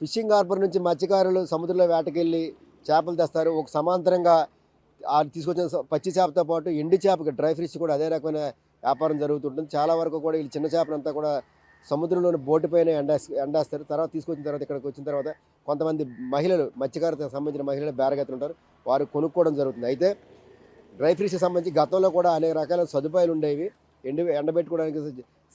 Fishing harbour నుంచి మత్స్యకారులు సముద్రంలో వేటకెళ్ళి చేపలు తెస్తారు. ఒక సమాంతరంగా తీసుకొచ్చిన పచ్చి చేపతో పాటు ఎండు చేపకి డ్రై ఫిష్ కూడా అదే రకమైన వ్యాపారం జరుగుతుంటుంది. చాలా వరకు కూడా వీళ్ళు చిన్న చేపలంతా కూడా సముద్రంలోని బోటు పైన ఎండేస్తారు. తర్వాత తీసుకొచ్చిన తర్వాత ఇక్కడికి వచ్చిన తర్వాత కొంతమంది మహిళలు మత్స్యకారులకు సంబంధించిన మహిళలు బేరగెత్తలు ఉంటారు. వారు కొనుక్కోవడం జరుగుతుంది. అయితే డ్రై ఫిష్కి సంబంధించి గతంలో కూడా అనేక రకాల సదుపాయాలు ఉండేవి. ఎండబెట్టుకోవడానికి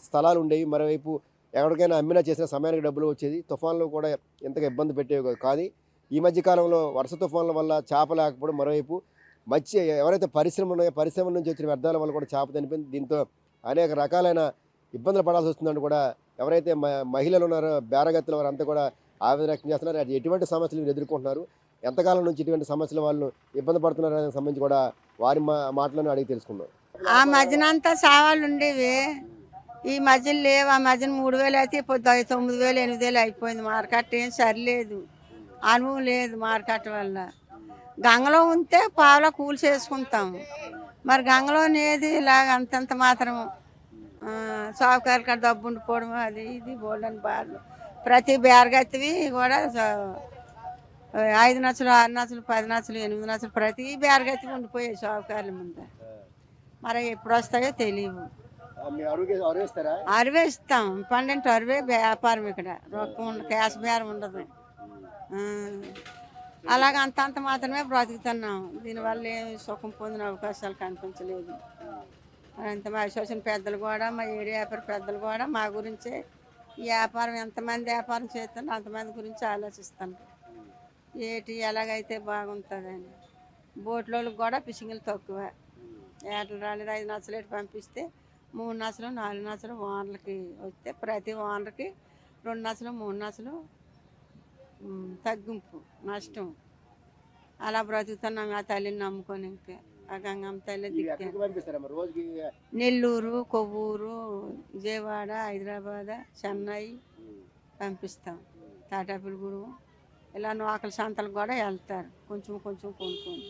స్థలాలు ఉండేవి. మరోవైపు ఎక్కడికైనా అమ్మినా చేసిన సమయానికి డబ్బులు వచ్చేది. తుఫాన్లు కూడా ఎంతగా ఇబ్బంది పెట్టేవి కాదు. కానీ ఈ మధ్య కాలంలో వర్ష తుఫాన్ల వల్ల చేప లేకపోవడం, మరోవైపు ఎవరైతే పరిశ్రమలు ఉన్నాయో పరిశ్రమల నుంచి వచ్చిన వ్యర్థాల వల్ల కూడా చేప చనిపోయింది. దీంతో అనేక రకాలైన ఇబ్బందులు పడాల్సి వస్తుందని కూడా ఎవరైతే మహిళలు ఉన్నారో బేరగత్తుల వారంతా కూడా ఆవేదన వ్యక్తం చేస్తున్నారు. అది ఎటువంటి సమస్యలు వీరు ఎదుర్కొంటున్నారు, ఎంతకాలం నుంచి ఇటువంటి సమస్యలు వాళ్ళు ఇబ్బంది పడుతున్నారు అనే సంబంధించి కూడా వారి మాటలను అడిగి తెలుసుకున్నాం. ఆ మధ్యన అంతా సావాళ్ళు ఉండేవి, ఈ మధ్యలో లేవు. ఆ మధ్యన 3000 అయితే ఇప్పుడు 9000 8000 అయిపోయింది. మార్కెట్ ఏం సరిలేదు, అనుభవం లేదు మార్కెట్ వల్ల. గంగలో ఉంటే పావులా కూలి చేసుకుంటాము, మరి గంగలో ఏది ఇలాగ అంతంత మాత్రం సావుకారు కాడ డబ్బు ఉండిపోవడం అది ఇది బోల్డని బాధలు. ప్రతి బేరగత్తివి కూడా 5 నచ్చలు 6 నచ్చలు 10 నచ్చలు 8 నచ్చలు ప్రతి బేరగత్తివి ఉండిపోయాయి సావుకారుల ముందు. మరి ఎప్పుడు వస్తాయో తెలియవు. అరవే ఇస్తాం, 12 అరవే వ్యాపారం. ఇక్కడ రొక్కం క్యాష్ బేరం ఉండదు. అలాగ అంత మాత్రమే బ్రతుకుతున్నాం. దీనివల్ల ఏమి సుఖం పొందిన అవకాశాలు కనిపించలేదు. అంత మా అసోసియేషన్ పెద్దలు కూడా, మా ఏరియా వ్యాపార పెద్దలు కూడా మా గురించే ఈ వ్యాపారం ఎంతమంది వ్యాపారం చేస్తున్నా అంతమంది గురించి ఆలోచిస్తాను. ఎలాగైతే బాగుంటుందని. బోట్లోకి కూడా ఫిషింగ్లు తక్కువ. ఏటలు రాలేదు 5 నచ్చలు ఎటు పంపిస్తే 3 నచ్చలు 4 నచ్చలు ఓనర్లకి వస్తే ప్రతి ఓనర్కి 2 నచ్చలు 3 నచ్చలు తగ్గింపు నష్టం. అలా బ్రతుకుతున్నాం ఆ తల్లిని నమ్ముకొని. ఇంకా ఆ గంగమ్మ తల్లి దిక్కే. నెల్లూరు, కొవ్వూరు, విజయవాడ, హైదరాబాద్, చెన్నై పంపిస్తాం. తాటాపిల్గూరు ఇలా నూకల సంతలకు కూడా వెళ్తారు కొంచెం కొనుక్కొని.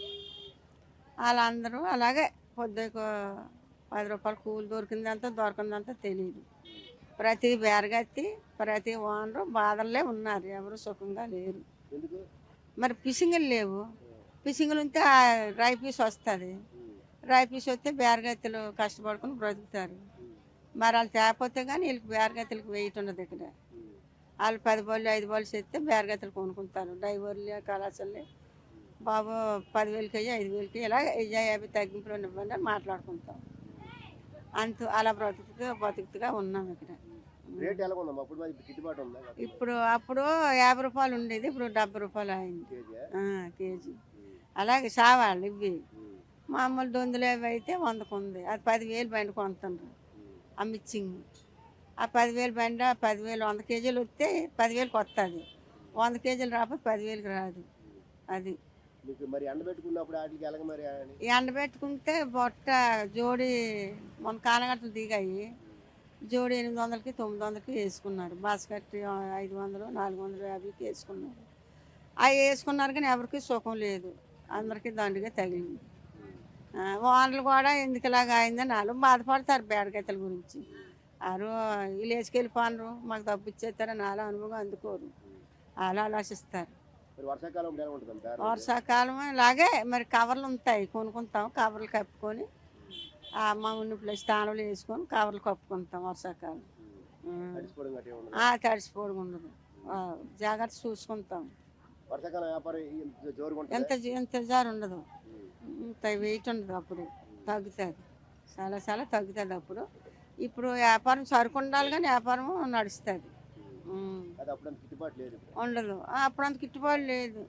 వాళ్ళందరూ అలాగే పొద్దుకు 10 రూపాయలు కూలి దొరికిందంతా దొరకందంతా తెలియదు. ప్రతి బేరగత్తి ప్రతి ఓనరు బాధల్లో ఉన్నారు, ఎవరు సుఖంగా లేరు. మరి ఫిషింగ్లు లేవు. ఫిషింగ్లు ఉంటే డ్రై ఫిష్ వస్తుంది. డ్రై ఫిష్ వస్తే బేరగత్తులు కష్టపడుకుని బ్రతుకుతారు. మరి వాళ్ళు తేపోతే కానీ వీళ్ళకి బేరగత్తులకు వెయిట్ ఉండదు. ఇక్కడ వాళ్ళు 10 బళ్ళు 5 బళ్ళు చేస్తే బేరగత్తులు కొనుక్కుంటారు. డ్రైవర్లు కళాశాలే బాబు 10,000కి 5,000కి ఇలా 50 తగ్గింపులో ఇవ్వండి అని మాట్లాడుకుంటాం. అలా బతుకుతుగా ఉన్నాం ఇక్కడ. ఇప్పుడు అప్పుడు 50 రూపాయలు ఉండేది, ఇప్పుడు 70 రూపాయలు అయింది కేజీ. అలాగే సావాళ్ళు ఇవి మామూలు దొందులు అవి అయితే 100కు ఉంది. అది 10,000 బండి కొంటున్నారు ఆ మిక్సింగ్. ఆ 10,000 బండి 10,000 100 కేజీలు వస్తే 10,000కి వస్తుంది. 100 కేజీలు రాకపోతే 10,000కి రాదు. అది ఎండబెట్టుకుంటే బొట్ట జోడి మన కానగట్టలు దిగాయి. జోడి 800కి 900కి వేసుకున్నారు. బాస్కెట్ 500 450కి వేసుకున్నారు. అవి వేసుకున్నారు కానీ ఎవరికి సుఖం లేదు, అందరికీ దండుగా తగిలింది. ఓనర్లు కూడా ఎందుకు ఇలాగ అయిందని వాళ్ళు బాధపడతారు బేడగత్తల గురించి. వారు వీళ్ళు వేసుకెళ్ళిపోనరు, మాకు డబ్బు ఇచ్చేస్తారని వాళ్ళ అనుభవం అందుకోరు, వాళ్ళు ఆలోచిస్తారు. వర్షాకాలం ఇలాగే మరి కవర్లు ఉంటాయి, కొనుక్కుంటాం. కవర్లు కప్పుకొని మా ఉన్న స్థానంలో వేసుకొని కవర్లు కప్పుకుంటాం. వర్షాకాలం తడిసిపోవడం ఉండదు, జాగ్రత్త చూసుకుంటాం. ఎంత జారు ఉండదు, ఇంత వెయిట్ ఉండదు. అప్పుడు తగ్గుతుంది, చాలా తగ్గుతుంది అప్పుడు. ఇప్పుడు వ్యాపారం సరుకు ఉండాలి కానీ వ్యాపారం నడుస్తుంది ఉండదు. అప్పుడు అంత గిట్టుబాటు లేదు.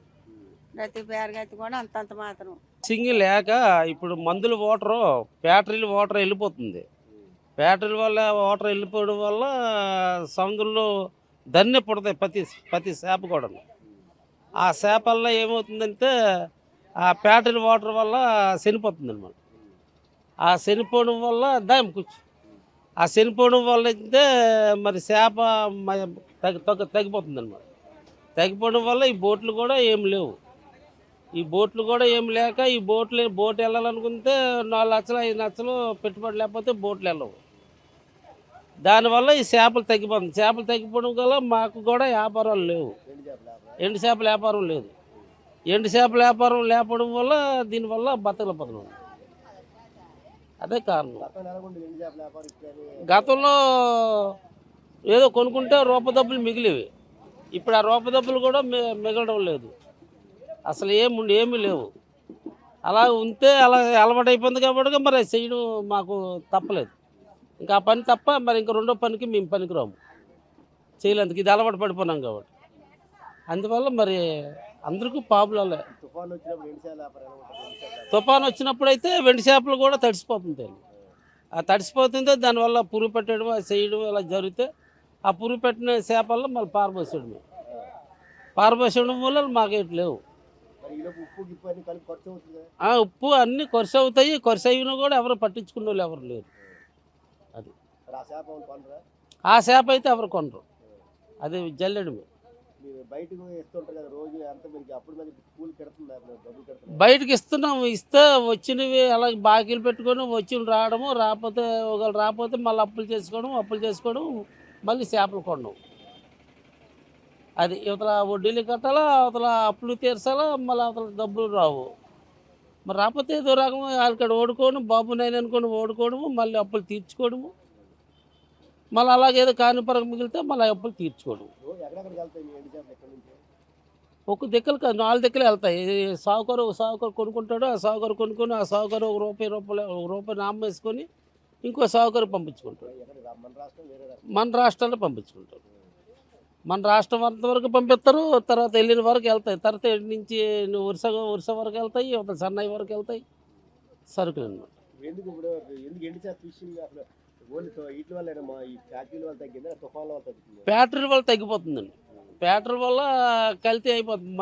ప్రతి బేరగత్తి కూడా అంతంత మాత్రం. సింగిల్ లేక ఇప్పుడు మందుల వాటరు బ్యాటరీలు వాటర్ వెళ్ళిపోతుంది. బ్యాటరీల వల్ల వాటర్ వెళ్ళిపోవడం వల్ల సముద్రంలో ధన్య పుడతాయి ప్రతి చేప కూడా. ఆ చేప వల్ల ఏమవుతుందంటే ఆ బ్యాటరీ వాటర్ వల్ల చనిపోతుంది అన్నమాట. ఆ చనిపోవడం వల్ల ఆ చనిపోవడం వల్ల అయితే మరి చేప తగ్గిపోతుంది అన్నమాట. తగ్గిపోవడం వల్ల ఈ బోట్లు కూడా ఏం లేవు. ఈ బోట్లు కూడా ఏం లేక ఈ బోట్ వెళ్ళాలనుకుంటే 4 లక్షలు 5 లక్షలు పెట్టుబడి లేకపోతే బోట్లు వెళ్ళవు. దానివల్ల ఈ చేపలు తగ్గిపోతుంది. చేపలు తగ్గిపోవడం వల్ల మాకు కూడా వ్యాపారాలు లేవు. ఎండు చేపల వ్యాపారం లేదు. ఎండు చేపల వ్యాపారం లేకపోవడం వల్ల దీనివల్ల బతకలేకపోతున్నాం. అదే కారణం. గతంలో ఏదో కొనుక్కుంటే రూపదబ్బులు మిగిలేవి. ఇప్పుడు ఆ రూపదబ్బులు కూడా మిగలడం లేదు. అసలు ఏమీ లేవు. అలా ఉంటే అలా అలవాటు అయిపోయింది కాబట్టి మరి చేయడం మాకు తప్పలేదు. ఇంకా ఆ పని తప్ప మరి ఇంకా రెండో పనికి మేము పనికిరాము, చేయలేందుకు. ఇది అలవాటు పడిపోయినాం కాబట్టి. అందువల్ల మరి అందరికీ ప్రాబ్లంలే. తుఫాను వచ్చినప్పుడు అయితే వెండి చేపలు కూడా తడిసిపోతుంది. ఆ తడిసిపోతుందో దానివల్ల పురుగు పెట్టడం చేయడం ఇలా జరిగితే ఆ పురుగు పెట్టిన చేపల్లో మళ్ళీ పారబోసేయడం వల్ల మాకేటి లేవు. ఉప్పు అన్నీ ఖర్చు అవుతాయి. ఖర్చు అయినా కూడా ఎవరు పట్టించుకునే వాళ్ళు ఎవరు లేరు. అది ఆ చేప అయితే ఎవరు కొనరు. అది జల్లెడమే. బయటకి ఇస్తున్నాము. ఇస్తే వచ్చినవి అలా బాకీలు పెట్టుకొని వచ్చి రావడము, రాకపోతే మళ్ళీ అప్పులు చేసుకోవడం మళ్ళీ చేపలు కొనడం. అది ఇవతల వడ్డీలు కట్టాలా, అవతల అప్పులు తీర్చాలా, మళ్ళీ అవతల డబ్బులు రావు. మరి రాకపోతే ఏదో రకం అక్కడ ఓడుకోవడం, బాబు నేను అనుకోని ఓడుకోవడము, మళ్ళీ అప్పులు తీర్చుకోవడము, మళ్ళీ అలాగేదో కానిపరకు మిగిలితే మళ్ళీ అప్పులు తీర్చుకోవడం. ఒక దిక్కులు కాదు, 4 దిక్కులు వెళ్తాయి. సావుకారు కొనుక్కుంటాడు. ఆ సావుకారు కొనుక్కొని ఆ సావుకారు ఒక రూపాయి నామ వేసుకొని ఇంకో సావుకారు పంపించుకుంటాడు. మన రాష్ట్రాల్లో పంపించుకుంటారు. మన రాష్ట్రం అంతవరకు పంపిస్తారు. తర్వాత వెళ్ళిన వరకు వెళ్తాయి. తర్వాత ఇటు నుంచి ఉరిస వరకు వెళ్తాయి, అవతల సన్నాయి వరకు వెళ్తాయి సరుకులు అన్నమాట. ఫ్యాక్టరీ వల్ల తగ్గిపోతుందండి. ఫ్యాక్టరీ వల్ల కల్తీ అయిపోతుంది.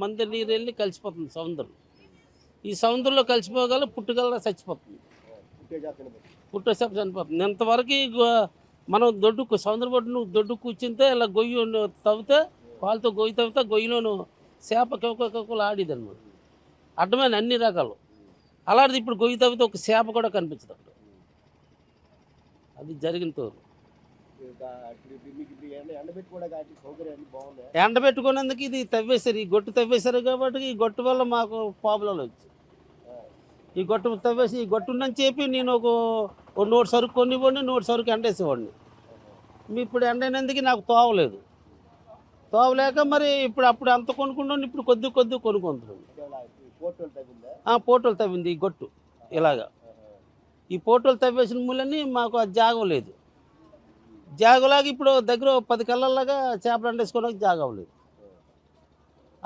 మందు నీరు వెళ్ళి కలిసిపోతుంది సముద్రం. ఈ సముద్రంలో కలిసిపోగల పుట్టుగల చచ్చిపోతుంది. పుట్టే చేప చనిపోతుంది. ఇంతవరకు మనం సముద్రం ఒడ్డును దొడ్డు కూర్చుంటే ఇలా గొయ్యి తవ్వితే వాళ్ళతో గొయ్యి తవ్వితే గొయ్యిలోను చేప కెవకలు ఆడిది అనమాట. అడ్డమైన అన్ని రకాలు. అలాంటిది ఇప్పుడు గొయ్యి తవ్వితే ఒక చేప కూడా కనిపించదు అక్కడ. అది జరిగిన తోరు. ఎండబెట్టుకునేందుకు ఇది తవ్వేశారు. ఈ గొట్టు తవ్వేశారు కాబట్టి ఈ గొట్టు వల్ల మాకు ప్రాబ్లంలు వచ్చాయి. ఈ గొట్టు తవ్వేసి ఈ గొట్టు ఉందని చెప్పి నేను ఒక నోటు సరుకు కొనివ్వండి, నోటు సరుకు ఎండేసేవాడిని. ఇప్పుడు ఎండైనందుకు నాకు తోవలేదు. తోవలేక మరి అప్పుడు అంత కొనుక్కుంటాను. ఇప్పుడు కొద్ది కొనుక్కుంటున్నాను. పోటోలు తవ్వింది ఈ గొట్టు ఇలాగా. ఈ పోటోలు తవ్వేసిన మూలని మాకు ఆ జాగం లేదు. జాగలాగా ఇప్పుడు దగ్గర 10 కళ్ళలాగా చేపలు ఎండేసుకోవడానికి జాగం లేదు.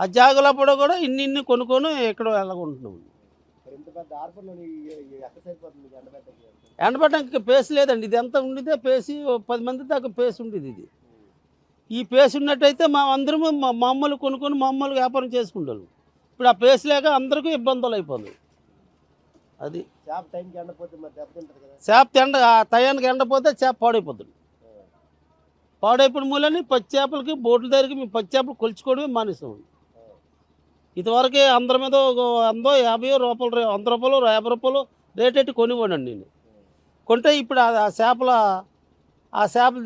ఆ జాగలప్పుడు కూడా ఇన్ని కొనుక్కొని ఎక్కడో వెళ్ళకుంటున్నాం. ఎండబెట్టడానికి పేస్ లేదండి. ఇది ఎంత ఉండితే పేసి 10 మంది దాకా పేసి ఉండేది. ఇది ఈ పేసి ఉన్నట్టయితే అందరము మామూలు కొనుక్కొని మామూలుగా వ్యాపారం చేసుకుంటాం. ఇప్పుడు ఆ పేసి లేక అందరికీ ఇబ్బందులు అయిపోతుంది. అది చేప టయానికి ఎండపోతే చేప పాడైపోతుంది. పాడైపోయిన మూలని పచ్చి చేపలకి బోట్ల దగ్గరికి మేము పచ్చి చేపలు కొలుచుకోవడమే మానేసాం. ఇదివరకే అందరి మీద 100, 50 రూపాయలు, 100 రూపాయలు, 50 రూపాయలు రేట్ ఎట్టి కొనివ్వండి నేను. కొంటే ఇప్పుడు ఆ చేపలు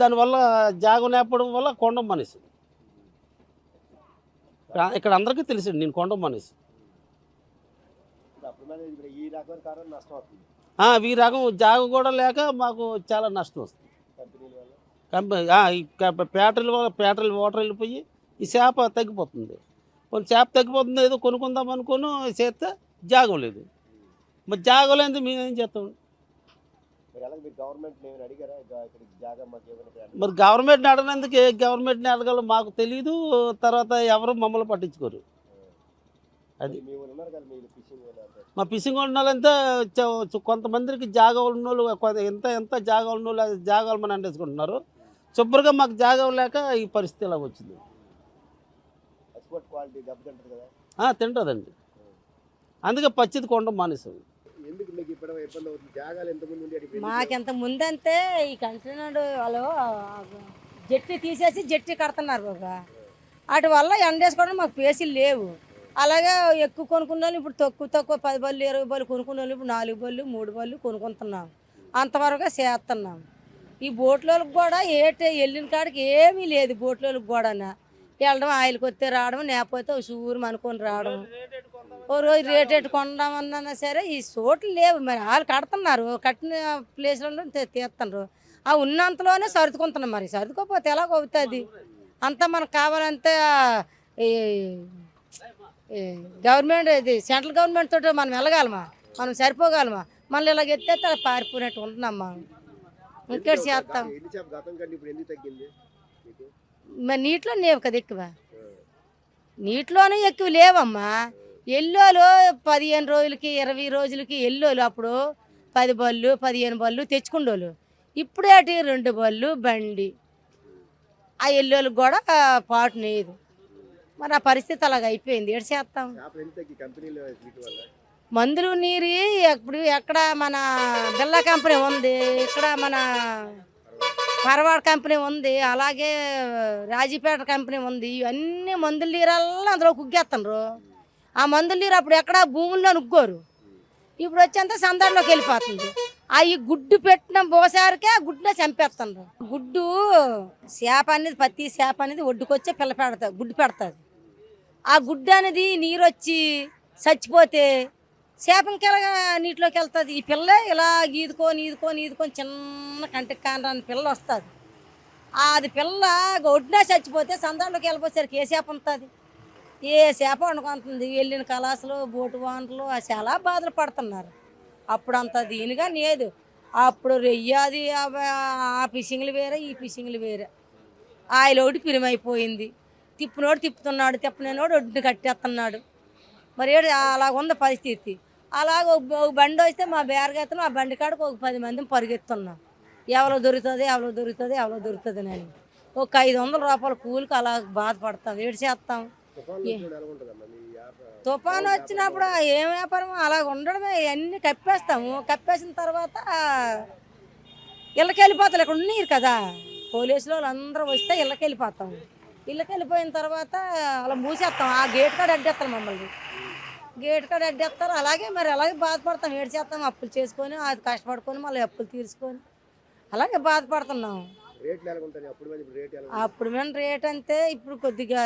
దానివల్ల జాగం లేకపోవడం వల్ల కొండం మానేసి. ఇక్కడ అందరికీ తెలిసింది నేను కొండం మానేసి. ఈ రకం జాగం కూడా లేక మాకు చాలా నష్టం వస్తుంది. ఫ్యాక్టరీల వాటర్ వెళ్ళిపోయి ఈ చేప తగ్గిపోతుంది. కొన్ని చేప తగ్గిపోతుంది ఏదో కొనుక్కుందాం అనుకుని చేస్తే జాగం లేదు. మరి జాగం లేదు మేమేం చేస్తాం? మరి గవర్నమెంట్ని అడగనందుకు గవర్నమెంట్ని అడగాలో మాకు తెలీదు. తర్వాత ఎవరు మమ్మల్ని పట్టించుకోరు. అది మా ఫిషింగ్ వాళ్ళంతా కొంతమందికి జాగాలు ఉన్నోళ్ళు ఎంత జాగాలు ఉన్నోళ్ళు జాగాలు మనం అంటేసుకుంటున్నారు. శుభ్రంగా మాకు జాగా లేక ఈ పరిస్థితి ఇలా వచ్చింది. తింటుందండి. అందుకే పచ్చిది కొనడం మానేసాం. మాకెంత ముందంతే ఈ కంటైనర్ వాళ్ళు జట్టి తీసేసి జట్టి కడుతున్నారు బాబా. వాటి వల్ల ఎండేసుకోవడం మాకు పేసీలు లేవు. అలాగే ఎక్కువ కొనుక్కున్న వాళ్ళు ఇప్పుడు తక్కువ 10 బళ్ళు 20 బళ్ళు కొనుక్కున్న వాళ్ళు ఇప్పుడు 4 బళ్ళు 3 బళ్ళు కొనుక్కుంటున్నాం. అంతవరకు చేస్తున్నాం. ఈ బోట్లోకి కూడా వెళ్ళిన కాడికి ఏమీ లేదు బోట్లోకి కూడా వెళ్ళడం ఆయిల్కి వస్తే రావడం లేకపోతే సూరు అనుకొని రావడం ఓ రోజు రేట్ కొందామన్నా సరే ఈ చోట్లు లేవు మరి వాళ్ళు కడుతున్నారు కట్టిన ప్లేస్లలో తీస్తున్నారు ఆ ఉన్నంతలోనే సర్దుకుంటున్నాం మరి సర్దుకోకపోతే ఎలాగ అవుతుంది అంతా మనకు కావాలంటే ఈ గవర్నమెంట్ ఇది సెంట్రల్ గవర్నమెంట్ తోటి మనం వెళ్ళగలమా మనం సరిపోగలమా మళ్ళీ ఇలాగ ఎత్తేస్తే అలా పారిపోయినట్టు ఉంటున్నామ్మా ఇంకేటి చేస్తాం ఎండి చేప గతం కంటే ఇప్పుడు ఎందుకు తగ్గింది మీకు? మరి నీటిలో లేవు కదా ఎక్కువ నీటిలోనే ఎక్కువ లేవమ్మా ఎల్లోలు 15 రోజులకి 20 రోజులకి ఎల్లోలు అప్పుడు 10 బళ్ళు 15 బళ్ళు తెచ్చుకుండోళ్ళు ఇప్పుడే అటు 2 బళ్ళు బండి ఆ ఎల్లోలకు కూడా పాటు లేదు మరి ఆ పరిస్థితి అలాగ అయిపోయింది ఏడు చేస్తాం చేపలు ఎందుకు తగ్గి కంపెనీలో వీటి వల్ల? మందులు నీరు ఇప్పుడు ఎక్కడ మన బిర్లా కంపెనీ ఉంది ఇక్కడ మన పరవాడ కంపెనీ ఉంది అలాగే రాజీపేట కంపెనీ ఉంది ఇవన్నీ మందుల నీరల్లా అందులో కుగ్గేస్తున్నారు ఆ మందుల నీరు అప్పుడు ఎక్కడ భూముల్లో నుగ్గోరు ఇప్పుడు వచ్చేంత సందర్లోకి వెళ్ళిపోతుంది ఈ గుడ్డు పెట్టిన బోసారికే ఆ గుడ్డునే చంపేస్తున్నారు గుడ్డు చేప అనేది ప్రతి చేప అనేది ఒడ్డుకొచ్చే పిల్ల పెడతా గుడ్డు పెడుతుంది ఆ గుడ్డు అనేది నీరు వచ్చి చచ్చిపోతే చేప ఇంకెలాగా నీటిలోకి వెళ్తుంది ఈ పిల్ల ఇలా ఈదుకొని చిన్న కంటికి కాని పిల్ల వస్తుంది అది పిల్ల ఒడ్డునే చచ్చిపోతే సందాల్లోకి వెళ్ళిపోసరికి ఏ చేప ఉంటుంది ఏ చేప వండుకుంటుంది వెళ్ళిన కళాసులు బోటు వానలు చాలా బాధలు పడుతున్నారు అప్పుడు అంత దీనిగా లేదు అప్పుడు రెయ్యాది ఆ ఫిషింగ్లు వేరే ఈ ఫిషింగ్లు వేరే ఆయిల్ ఒకటి పిరిమైపోయింది తిప్పునోడు తిప్పుతున్నాడు తిప్పనేనోడు ఒడ్డుని కట్టేస్తున్నాడు మరి అలాగ ఉంది పరిస్థితి అలాగ ఒక బండి వస్తే మా బేరగెత్తను ఆ బండి కాడకు ఒక 10 మందిని పరిగెత్తున్నాం ఎవరో దొరుకుతుంది అని ఒక 500 రూపాయల కూలికి అలా బాధపడతాం ఏడు చేస్తాం తుఫాను వచ్చినప్పుడు ఏం వ్యాపారం అలా ఉండడమే అన్నీ కప్పేసిన తర్వాత ఇళ్ళకి వెళ్ళిపోతారు ఇక్కడ ఉన్నారు కదా పోలీసులు వాళ్ళందరూ వస్తే ఇళ్ళకి వెళ్ళిపోతాం ఇళ్ళకి వెళ్ళిపోయిన తర్వాత అలా మూసేస్తాం ఆ గేట్ కాడ అడ్డేస్తారు మమ్మల్ని గేట్ కాడ అడ్డేస్తారు అలాగే బాధపడతాం ఏడు చేస్తాం అప్పులు చేసుకొని అది కష్టపడుకొని మళ్ళీ అప్పులు తీర్చుకొని అలాగే బాధపడుతున్నాం అప్పుడు మేము రేట్ అంటే ఇప్పుడు కొద్దిగా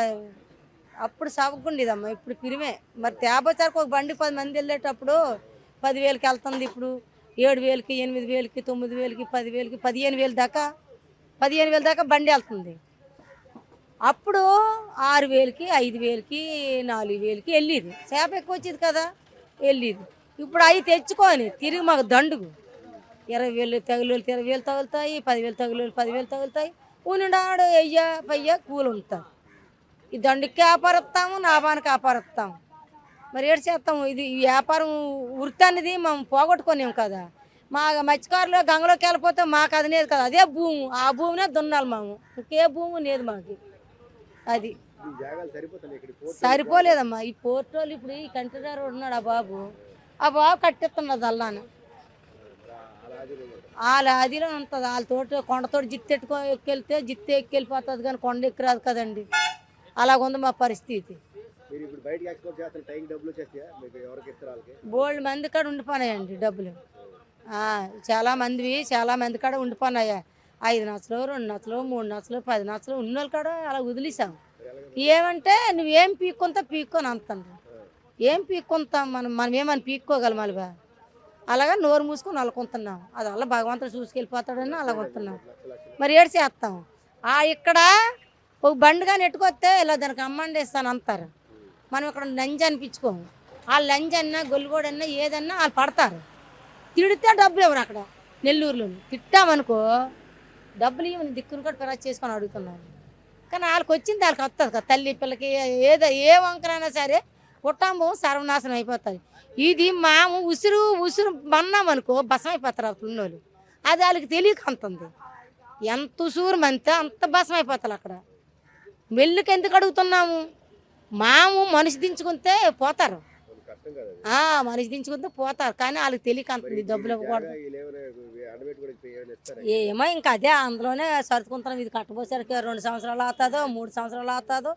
అప్పుడు సవకుండేదమ్మా ఇప్పుడు పిరిమే మరి తేబోసారికి ఒక బండి 10 మంది వెళ్ళేటప్పుడు 10,000కి వెళ్తుంది ఇప్పుడు 7,000కి 8,000కి 9,000కి 10,000కి 15,000 దాకా బండి వెళ్తుంది అప్పుడు 6,000కి 5,000కి 4,000కి వెళ్ళేది చేప ఎక్కువ వచ్చేది కదా వెళ్ళేది ఇప్పుడు అవి తెచ్చుకొని తిరిగి మాకు దండుగు 20,000 తగులు 20,000 తగులుతాయి 10,000 తగులు 10,000 తగులుతాయి ఉన్నాడు పయ్య కూలి ఉంటుంది ఈ దండుకి వ్యాపారస్తాము లాభానికి వ్యాపారస్తాము మరి ఏడు చేస్తాము ఇది ఈ వ్యాపారం వృత్తి అనేది మేము పోగొట్టుకోలేము కదా మా మత్స్యకారులు గంగలోకి వెళ్ళిపోతే మాకు అది లేదు కదా అదే భూమి ఆ భూమినే దున్నాలి మేము ఇంకే భూమి లేదు మాకు అది సరిపోలేదమ్మా ఈ పోర్ట్ వాళ్ళు ఇప్పుడు ఈ కంటైనర్ ఉన్నాడు ఆ బాబు కట్టిస్తున్నది అల్లాను వాళ్ళ అదిలో ఉంటుంది వాళ్ళతోటి కొండతోటి ఎక్కెళ్తే ఎక్కెళ్ళిపోతుంది కానీ కొండ ఎక్కిరాదు కదండి అలాగుంది మా పరిస్థితి బోల్డ్ మంది కాడ ఉండిపోయినాయండి డబ్బులు చాలా మంది కాడ ఉండిపోయినాయా 5 నచ్చలు 2 నచ్చలు 3 నచ్చలు 10 నచ్చలు ఉన్నోళ్ళ కాడ అలా వదిలేసాం ఏమంటే నువ్వేం పీక్కొని అంటాను ఏం పీక్కుంటాం మనం ఏమని పీక్కోగలం అలవా అలాగా నోరు మూసుకొని అల్లుకుంటున్నాం అది అలా భగవంతుడు చూసుకెళ్ళిపోతాడని అలా కొంటున్నాం మరి ఏడు చేస్తాం ఇక్కడ ఒక బండిగా నెట్టుకొస్తే ఇలా దానికి అమ్మండి ఇస్తాను అంటారు మనం ఇక్కడ లంజ్ అనిపించుకోము వాళ్ళు లంజ్ అన్నా గొల్లుగోడన్నా ఏదన్నా వాళ్ళు పడతారు తిడితే డబ్బులు ఇవ్వరు అక్కడ నెల్లూరులో తిట్టామనుకో డబ్బులు ఇవ్వని దిక్కును కూడా పిరాజ్ చేసుకొని అడుగుతున్నారు కానీ వాళ్ళకి వచ్చింది వాళ్ళకి వస్తుంది కదా తల్లి పిల్లకి ఏ వంకరైనా సరే కుటుంబం సర్వనాశనం అయిపోతుంది ఇది మాము ఉసురు మన్నామనుకో బసం అయిపోతారు ఉన్నోళ్ళు అది వాళ్ళకి తెలియక అంతుంది ఎంత ఉసురు మంతే అంత బసం అయిపోతారు అక్కడ మెల్లుకి ఎందుకు అడుగుతున్నాము మనిషి దించుకుంటే పోతారు మనిషి దించుకుంటే పోతారు కానీ వాళ్ళకి తెలియక అంటుంది డబ్బులు ఇవ్వకూడదు ఏమో ఇంకా అదే అందులోనే సర్దుకుంటున్నాం ఇది కట్టబోసరికి 2 సంవత్సరాలు అవుతుందో 3 సంవత్సరాలు అవుతుందో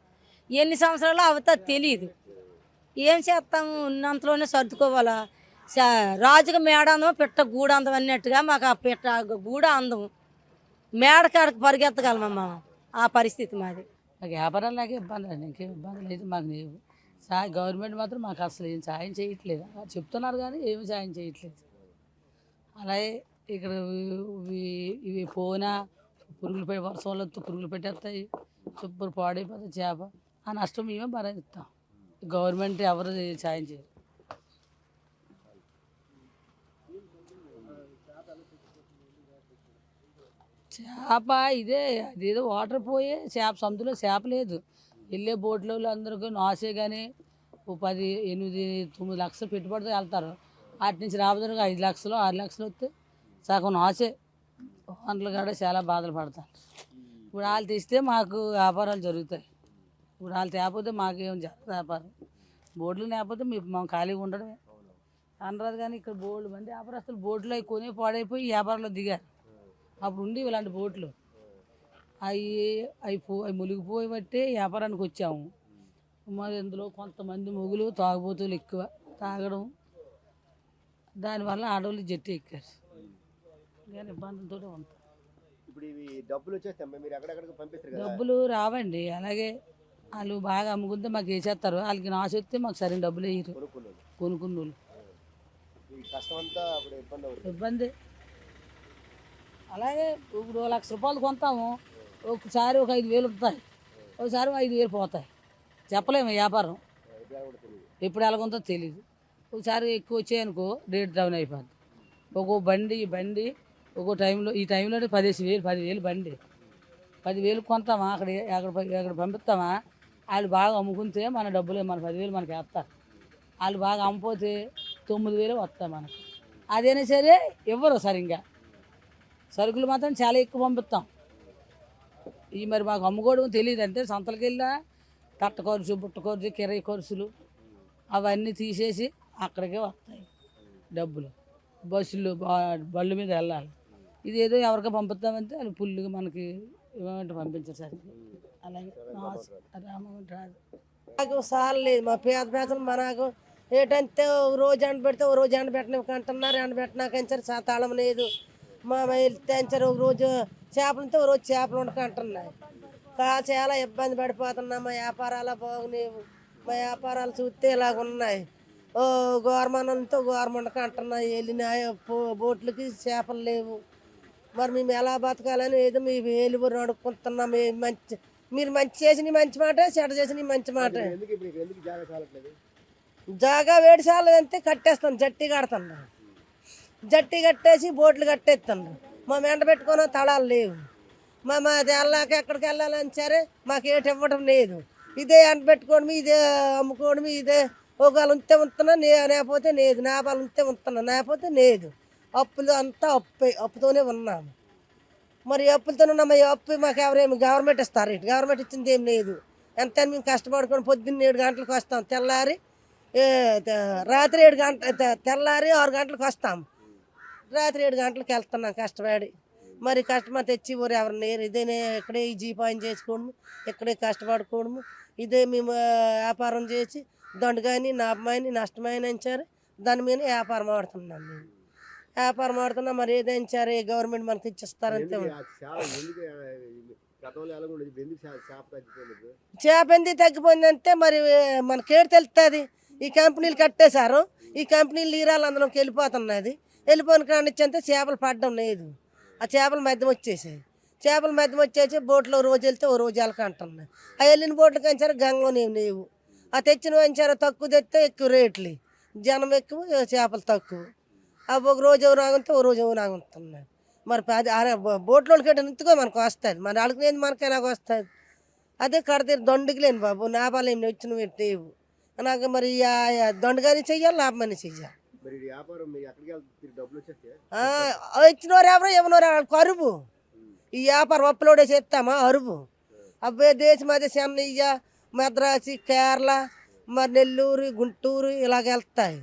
ఎన్ని సంవత్సరాలు అవుతుందో తెలియదు ఏం చేస్తాము ఉన్నంతలోనే సర్దుకోవాలా రాజుగా మేడ అందం పిట్ట గూడ అందం అన్నట్టుగా మాకు ఆ పిట్ట గూడ అందం మేడకాడకు పరిగెత్తగలమమ్మా ఆ పరిస్థితి మాది. మాకు వ్యాపారాలు లాగే ఇబ్బంది అండి, ఇంకేం ఇబ్బందులు అయితే మాకు లేవు. గవర్నమెంట్ మాత్రం మాకు అసలు ఏం సాయం చేయట్లేదు. చెప్తున్నారు కానీ ఏమి సాయం చేయట్లేదు. అలాగే ఇక్కడ ఇవి పోనా పురుగులు పెట్టి వర్షంలో పురుగులు పెట్టేస్తాయి, చుప్పరు పాడైపోతాయి చేప. ఆ నష్టం మేమే భరిస్తాం. గవర్నమెంట్ ఎవరు సాయం చేయరు. చేప ఇదే అదేదో వాటర్ పోయే చేప, సముద్రంలో చేప లేదు. వెళ్ళే బోట్లో అందరికీ నాసే కానీ 10, 8, 9 లక్షలు పెట్టుబడితో వెళ్తారు. వాటి నుంచి రాబోతున్న 5 లక్షలు 6 లక్షలు వస్తే సగం నాసే. ఓనర్లు కూడా చాలా బాధలు పడతారు. ఇప్పుడు వాళ్ళు తెస్తే మాకు వ్యాపారాలు జరుగుతాయి. ఇప్పుడు వాళ్ళు తేకపోతే మాకేం జరగదు వ్యాపారం. బోట్లు లేకపోతే మేము ఖాళీగా ఉండడమే అనరాదు. కానీ ఇక్కడ బోర్డు మంది వ్యాపారస్తులు బోట్లు అవి కొని పాడైపోయి వ్యాపారంలో దిగారు. అప్పుడు ఉండి ఇలాంటి బోట్లు అవి మునిగిపోయి బట్టే వ్యాపారానికి వచ్చాము. మరి ఇందులో కొంతమంది మొగులు తాగుబోతులు ఎక్కువ తాగడం, దానివల్ల ఆడవాళ్ళు జట్టు ఎక్కారు. కానీ ఇబ్బందులతో ఉంటాం. ఇప్పుడు ఇవి డబ్బులు వచ్చేస్తాయి, మీరు ఎక్కడెక్కడికి పంపిస్తారు కదా, డబ్బులు రావండి. అలాగే వాళ్ళు బాగా అమ్ముకుంటే మాకు వేసేస్తారు. వాళ్ళకి నాశ వస్తే మాకు సరైన డబ్బులు వేయరు. కొనుక్కున్న వాళ్ళు కష్టం అంతా అప్పుడు ఇబ్బంది. అలాగే ఇప్పుడు 1 లక్ష రూపాయలు కొంటాము, ఒకసారి ఒక 5,000 వస్తాయి, ఒకసారి 5,000 పోతాయి. చెప్పలేము వ్యాపారం ఎప్పుడు ఎలాగుందో తెలియదు. ఒకసారి ఎక్కువ వచ్చాయనుకో రేట్ డౌన్ అయిపోద్ది. ఒక్కో బండి ఒక్కో టైంలో ఈ టైంలో 10,000 బండి 10,000 కొంటామా, అక్కడ పంపిస్తామా. వాళ్ళు బాగా అమ్ముకుంటే మన డబ్బులే, మన 10,000 మనకి వేస్తారు. వాళ్ళు బాగా అమ్మిపోతే 9,000 వస్తాయి మనకు. అదైనా సరే ఇవ్వరు సరిగ్గా. సరుకులు మాత్రం చాలా ఎక్కువ పంపిస్తాం. ఈ మరి మాకు అమ్ముకోవడం తెలియదు. అంటే సంతలకు వెళ్ళా తట్ట ఖర్చు, బుట్ట ఖర్చు, కిరాయి ఖర్చులు అవన్నీ తీసేసి అక్కడికే వస్తాయి డబ్బులు. బస్సులు బళ్ళు మీద వెళ్ళాలి. ఇదేదో ఎవరికో పంపిస్తామంటే వాళ్ళు ఫుల్గా మనకి ఏమంటే పంపించారు సరికి. అలాగే రాదు. నాకు సార్ లేదు. మా పేదలు మనకు ఏంటంటే ఒక రోజు ఎండబెడితే ఒక రోజు ఎండబెట్టనికంటున్నారు. ఎండబెట్టినాకంచారు తాళం లేదు. మా వెళ్తేంచారు ఒక రోజు చేపలంటే ఒక రోజు చేపలు వండుకుంటున్నాయి. చాలా ఇబ్బంది పడిపోతున్నాం. మా వ్యాపారాలు బాగులేవు. మా వ్యాపారాలు చూస్తే ఇలాగ ఉన్నాయి. గవర్నమెంట్తో గవర్నమెంట్కి అంటున్నాయి. వెళ్ళిన బోట్లకి చేపలు లేవు. మరి మేము ఎలా బతకాలని ఏదో మీ వేలుబురు అడుక్కుంటున్నాం. మీరు మంచి చేసిన మంచి మాట, చెడ్డ చేసిన మంచి మాట. జాగా వేడిసాలంటే కట్టేస్తాం, జట్టి కడుతున్నాం. జట్టి కట్టేసి బోట్లు కట్టేస్తాను. మా ఎండ పెట్టుకున్న తళాలు లేవు. మాది వెళ్ళాక ఎక్కడికి వెళ్ళాలని సరే మాకు ఏటి ఇవ్వడం లేదు. ఇదే ఎండ పెట్టుకోవడం, ఇదే అమ్ముకోవడం, ఇదే ఒకవేళ ఉంటే ఉంటున్నా, లేకపోతే లేదు. నేపాలు ఉంటే ఉంటున్నా, లేకపోతే లేదు. అప్పులు అంతా అప్పుతోనే ఉన్నాము. మరి అప్పులతో ఉన్నాం. ఈ అప్పు మాకు ఎవరేమి గవర్నమెంట్ ఇస్తారు? ఇటు గవర్నమెంట్ ఇచ్చింది ఏం లేదు. ఎంత మేము కష్టపడుకొని పొద్దున్న 7 గంటలకు వస్తాం, తెల్లారి రాత్రి 7 గంటల తెల్లారి 6 గంటలకు వస్తాం, రాత్రి 7 గంటలకు వెళ్తున్నాం కష్టపడి. మరి కష్టమా తెచ్చి ఊరు ఎవరు లేరు. ఇదేనే ఇక్కడే ఈ జీపాయం చేసుకోవడము, ఇక్కడే కష్టపడుకోవడము. ఇదే మేము వ్యాపారం చేసి దండుగాని నాపమైన నష్టమైన సరే దాని మీద వ్యాపారం ఆడుతున్నాం. మేము వ్యాపారం ఆడుతున్నాం. మరి ఏదైనా సరే గవర్నమెంట్ మనకి ఇచ్చిస్తారంతే. చేప ఎందుకు తగ్గిపోయిందంటే మరి మనకేడు తెలుస్తుంది. ఈ కంపెనీలు కట్టేశారు. ఈ కంపెనీలు నీరాలు అందులోకి వెళ్ళిపోతున్నది. వెళ్ళిపోయిన కానిచ్చంతే చేపలు పడడం లేదు. ఆ చేపల మధ్యం వచ్చేసాయి. చేపల మధ్యం వచ్చేసి బోట్లో రోజు వెళ్తే ఓ రోజు వెళ్ళకంటున్నాయి. ఆ వెళ్ళిన బోట్లు కంచారు గంగలోనే లేవు. ఆ తెచ్చిన వంచారు తక్కువ తెస్తే ఎక్కువ రేట్లు, జనం ఎక్కువ, చేపలు తక్కువ. అవి ఒక రోజు ఎవరు ఆగుంటే ఓ రోజు ఎవరు ఆగుతున్నాయి. మరి బోట్లో ఇంతకో మనకు వస్తుంది. మరి అడుగునేది మనకి ఎలాగ వస్తుంది? అదే కడతీరు దండుకు లేని బాబు, నాపాలు ఏమి వచ్చిన పెట్టేవు నాకు. మరి దండుగాని చెయ్యాలి, లాభమని చెయ్యాలి. ఇచ్చినవారు ఎవరో ఇవ్వనవారు కరువు. ఈ వ్యాపారం అప్పులోడే చేస్తామా అరువు. అవే దేశం అదే చెన్నయ్య, మద్రాసు, కేరళ, మరి నెల్లూరు, గుంటూరు ఇలాగ వెళ్తాయి.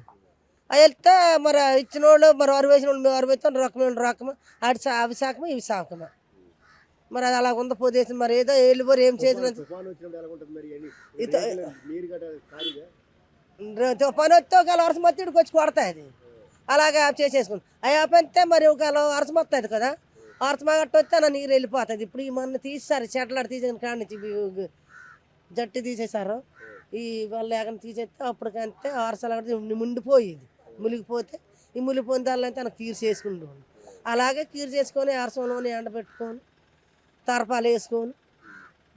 అవి వెళ్తే మరి ఇచ్చిన వాళ్ళు మరి అరువు వేసిన వాళ్ళు మేము అరువు వేస్తాం. రకము అవి శాఖమా ఇవి శాఖమా. మరి అది అలాగ ఉంది పోదేశం. మరి ఏదో వెళ్ళిపోరు ఏం చేసిన పని వస్తే ఒకవేళ వర్షం వస్తే ఇక్కడికి వచ్చి కొడతాయి. అది అలాగే చేసేసుకుని అవి ఆపితే మరి ఒకవేళ వర్షం వస్తుంది కదా, ఆర్తమా గట్ట వస్తే నా నీరు వెళ్ళిపోతుంది. ఇప్పుడు ఈ మొన్న తీసేసారు చెట్లాడు తీసిన కాడ నుంచి జట్టి తీసేశారు. ఈ వాళ్ళు ఏమైనా తీసేస్తే అప్పటికంటే ఆరసాల ముండిపోయేది. మునిగిపోతే ఈ మునిగిపోయిన దానిలో తనకు కీరు చేసుకుంటాం. అలాగే కీరు చేసుకొని ఆరసంలోని ఎండబెట్టుకొని తర్పాలు వేసుకొని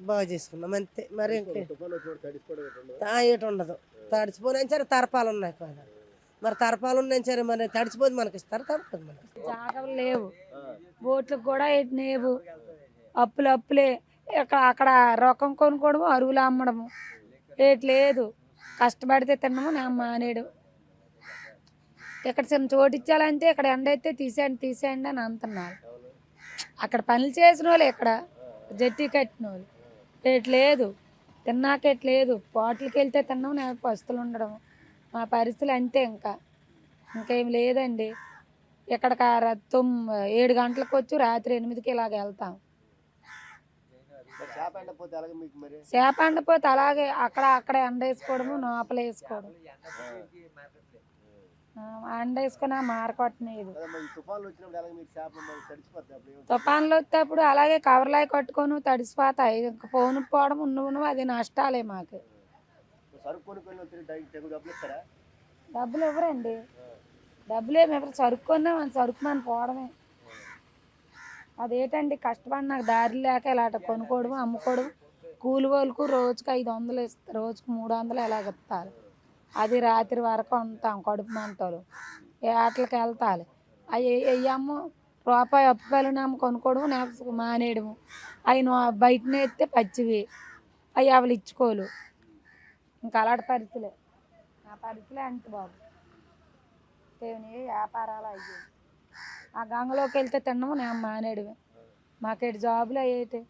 బాగా చేసుకున్నాం అంతే. మరి ఏటు ఉండదు. తడిచిపోయినా సరే తర్పాలు ఉన్నాయి కదా, మరి తర్పాలు ఉన్నాయి సరే మరి తడిచిపోతే మనకి ఇస్తారు, తడుపుతుంది మనకి. జాగలు లేవు, బోట్లకు కూడా ఎటు లేవు, అప్పులే. అక్కడ రొక్కం కొనుక్కోవడము, అరువులు అమ్మడము, ఏటి లేదు. కష్టపడితే తిన్నాము, నేను మానేడు. ఇక్కడ చిన్న చోటు ఇచ్చాలంటే ఇక్కడ ఎండ అయితే తీసేయండి అని అంటున్నారు. అక్కడ పనులు చేసిన వాళ్ళు ఇక్కడ జట్టి కట్టిన వాళ్ళు ఏటి లేదు, తిన్నాక లేదు. పోట్లకి వెళ్తే తిన్నాము, నేను పస్తులు ఉండడం. మా పరిస్థితులు అంతే. ఇంకేం లేదండి. ఇక్కడ 7 గంటలకు వచ్చి రాత్రి 8కి ఇలాగ వెళ్తాం. చేప ఎండిపోతే అలాగే అక్కడ ఎండ వేసుకోవడము, నోపలు వేసుకోవడం. ఎండ వేసుకుని మారకొట్టలేదు. తుఫాన్లు వచ్చేటప్పుడు అలాగే కవర్లాయి కట్టుకొని తడిసిపోతాయి. ఇంకా పోవడం ఉన్నవు అది నష్టాలే మాకు. డబ్బులు ఇవ్వరండి, డబ్బులు ఏమి ఎవరు సరుక్కున్నాం అని సరుకుమని పోవడమే. అదేంటండి కష్టపడి నాకు దారి లేక ఇలాంటి కొనుక్కోవడం అమ్ముకోవడం. కూలి వాళ్ళకు రోజుకి 500 ఇస్తారు, రోజుకి 300 ఇలాగ ఇస్తారు. అది రాత్రి వరకు ఉంటాం కడుపు మంటలు. ఏటలకి వెళ్తాలి. అవి అమ్మ రూపాయి అప్పాలు నమ్మ కొనుక్కోవడం నేను మానేయడము. అవి బయటనే ఎత్తే పచ్చివి, అవి ఎవరు ఇచ్చుకోలు. ఇంకా అలాంటి పరిస్థితులే నా పరిస్థితులే అంతే బాబు. దేవుని వ్యాపారాలు అయ్యి ఆ గంగలోకి వెళ్తే తిన్నాము, నేను మానేయడమే. మాకేటి జాబులు అయ్యేటి.